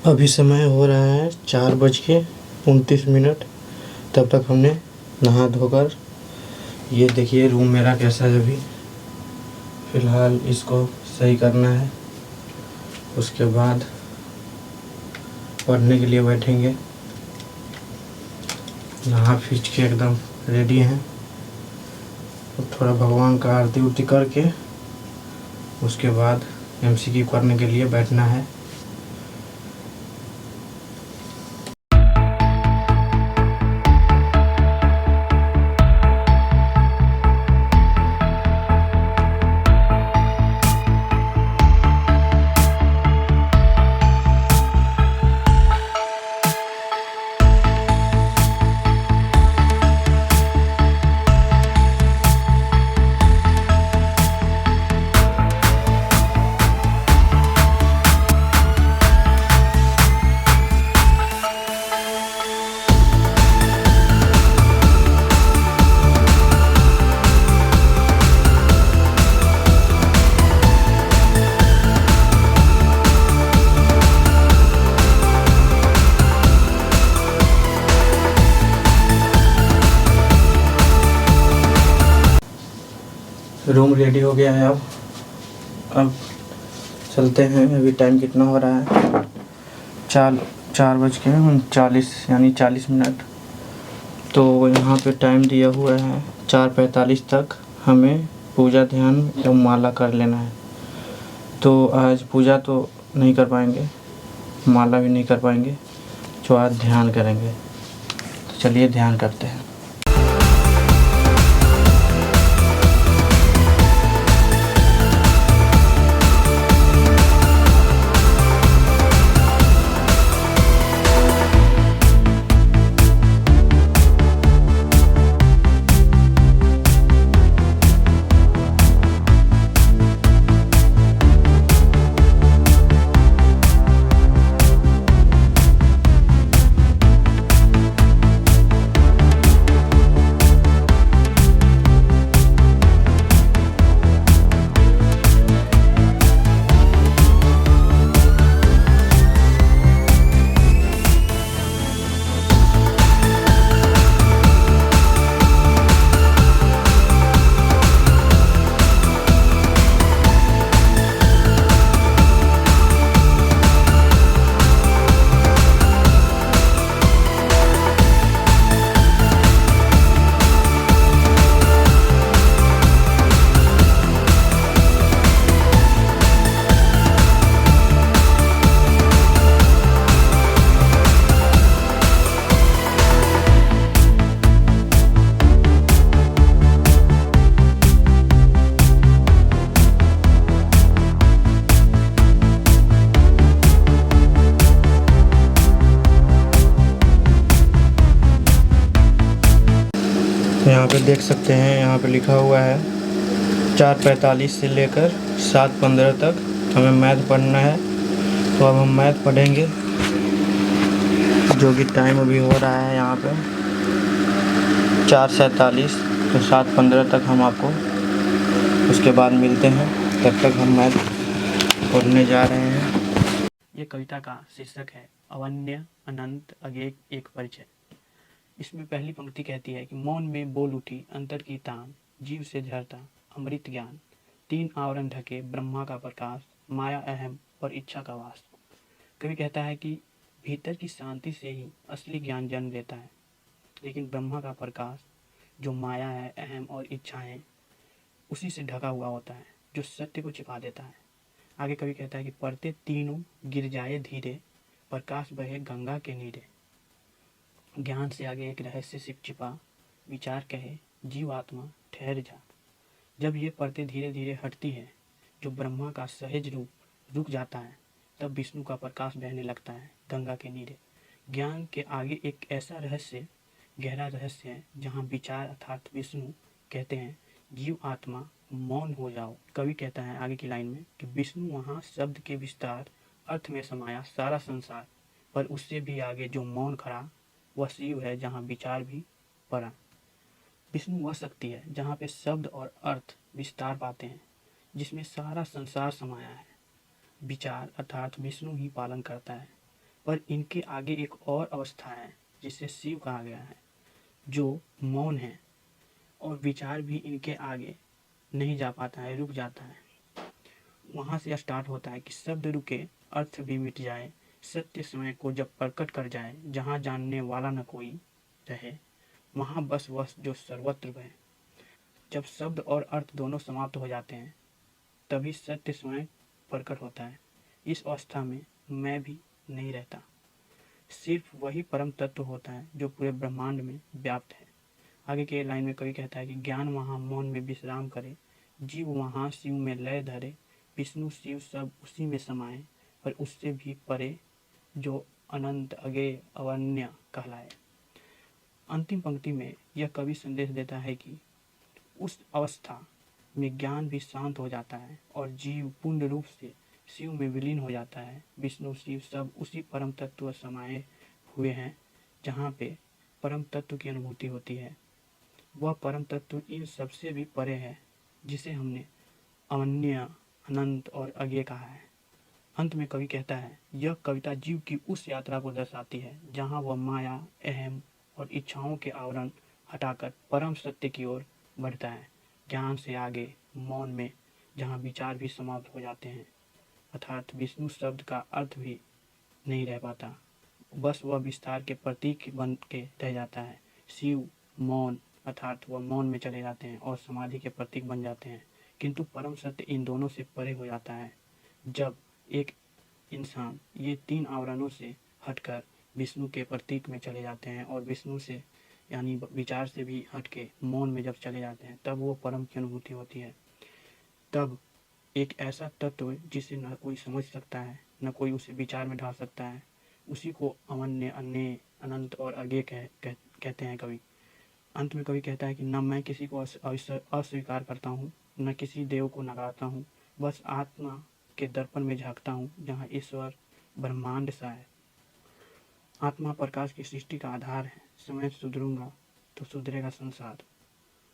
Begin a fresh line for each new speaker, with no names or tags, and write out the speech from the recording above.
अभी समय हो रहा है 4:29। तब तक हमने नहा धोकर, ये देखिए रूम मेरा कैसा है। अभी फ़िलहाल इसको सही करना है, उसके बाद पढ़ने के लिए बैठेंगे। नहा फीच के एकदम रेडी हैं। थोड़ा भगवान का आरती उरती करके उसके बाद एमसीक्यू करने के लिए बैठना है। रूम रेडी हो गया है। अब चलते हैं। अभी टाइम कितना हो रहा है? 4:39 यानी 40 मिनट। तो यहाँ पे टाइम दिया हुआ है 4:45 तक हमें पूजा ध्यान एवं माला कर लेना है। तो आज पूजा तो नहीं कर पाएंगे, माला भी नहीं कर पाएंगे, तो आज ध्यान करेंगे। तो चलिए ध्यान करते हैं। तो यहाँ पे देख सकते हैं, यहाँ पे लिखा हुआ है 4:45 से लेकर 7:15 तक हमें मैथ पढ़ना है। तो अब हम मैथ पढ़ेंगे, जो कि टाइम अभी हो रहा है यहाँ पे 4:47। तो 7:15 तक हम आपको उसके बाद मिलते हैं। तब तक हम मैथ पढ़ने जा रहे हैं।
ये कविता का शीर्षक है अवन्य अनंत अगेक एक परिचय। इसमें पहली पंक्ति कहती है कि मौन में बोल उठी अंतर की तान, जीव से झरता अमृत ज्ञान, 3 आवरण ढके ब्रह्मा का प्रकाश, माया अहम और इच्छा का वास। कवि कहता है कि भीतर की शांति से ही असली ज्ञान जन्म लेता है, लेकिन ब्रह्मा का प्रकाश जो माया है, अहम और इच्छा है, उसी से ढका हुआ होता है, जो सत्य को छिपा देता है। आगे कवि कहता है कि पढ़ते तीनों गिर जाए धीरे, प्रकाश बहे गंगा के नीरे। ज्ञान से आगे एक रहस्य सिर्फ छिपा, विचार कहे जीव आत्मा ठहर जा। जब ये परतें धीरे धीरे हटती है, जो ब्रह्मा का सहज रूप रुक जाता है, तब विष्णु का प्रकाश बहने लगता है गंगा के नीरे। ज्ञान के आगे एक ऐसा रहस्य, गहरा रहस्य है, जहाँ विचार अर्थात विष्णु कहते हैं जीव आत्मा मौन हो जाओ। कवि कहता है आगे की लाइन में कि विष्णु वहाँ शब्द के विस्तार अर्थ में समाया सारा संसार, पर उससे भी आगे जो मौन खड़ा वह शिव है, जहाँ विचार भी पड़ा। विष्णु वह शक्ति है जहाँ पे शब्द और अर्थ विस्तार पाते हैं, जिसमें सारा संसार समाया है। विचार अर्थात विष्णु ही पालन करता है, पर इनके आगे एक और अवस्था है जिसे शिव कहा गया है, जो मौन है, और विचार भी इनके आगे नहीं जा पाता है, रुक जाता है। वहाँ से स्टार्ट होता है कि शब्द रुके, अर्थ भी मिट जाए, सत्य समय को जब प्रकट कर जाए, जहाँ जानने वाला न कोई रहे, वहाँ बस वह जो सर्वत्र है। जब शब्द और अर्थ दोनों समाप्त हो जाते हैं, तभी सत्य स्वयं प्रकट होता है। इस अवस्था में मैं भी नहीं रहता, सिर्फ वही परम तत्व होता है जो पूरे ब्रह्मांड में व्याप्त है। आगे के लाइन में कवि कहता है कि ज्ञान वहाँ मौन में विश्राम करे, जीव वहाँ शिव में लय धरे, विष्णु शिव सब उसी में समाये, और उससे भी परे जो अनंत अगेय अवर्ण्य कहलाए। अंतिम पंक्ति में यह कवि संदेश देता है कि उस अवस्था में ज्ञान भी शांत हो जाता है और जीव पूर्ण रूप से शिव में विलीन हो जाता है। विष्णु शिव सब उसी परम तत्व समाये हुए हैं, जहाँ पे परम तत्व की अनुभूति होती है। वह परम तत्व इन सबसे भी परे है, जिसे हमने अनन्य, अनंत और अज्ञेय कहा है। अंत में कवि कहता है, यह कविता जीव की उस यात्रा को दर्शाती है जहाँ वह माया, अहम और इच्छाओं के आवरण हटाकर परम सत्य की ओर बढ़ता है। ज्ञान से आगे मौन में, जहाँ विचार भी समाप्त हो जाते हैं, अर्थात विष्णु शब्द का अर्थ भी नहीं रह पाता, बस वह विस्तार के प्रतीक बन के रह जाता है। शिव मौन, अर्थात वह मौन में चले जाते हैं और समाधि के प्रतीक बन जाते हैं, किंतु परम सत्य इन दोनों से परे हो जाता है। जब एक इंसान ये तीन आवरणों से हटकर विष्णु के प्रतीक में चले जाते हैं और विष्णु से यानी विचार से भी हटके मौन में जब चले जाते हैं, तब वो परम की अनुभूति होती है। तब एक ऐसा तत्व जिसे न कोई समझ सकता है, न कोई उसे विचार में ढाल सकता है, उसी को अवन्य, अन्य, अनंत और अज्ञेय कहते हैं कवि। अंत में कवि कहता है कि न मैं किसी को अस्वीकार करता हूँ, न किसी देव को नकारता हूँ, बस आत्मा के दर्पण में झांकता हूँ, जहाँ ईश्वर ब्रह्मांड सा है। आत्मा प्रकाश की सृष्टि का आधार है। समय सुधरूंगा तो सुधरेगा संसार।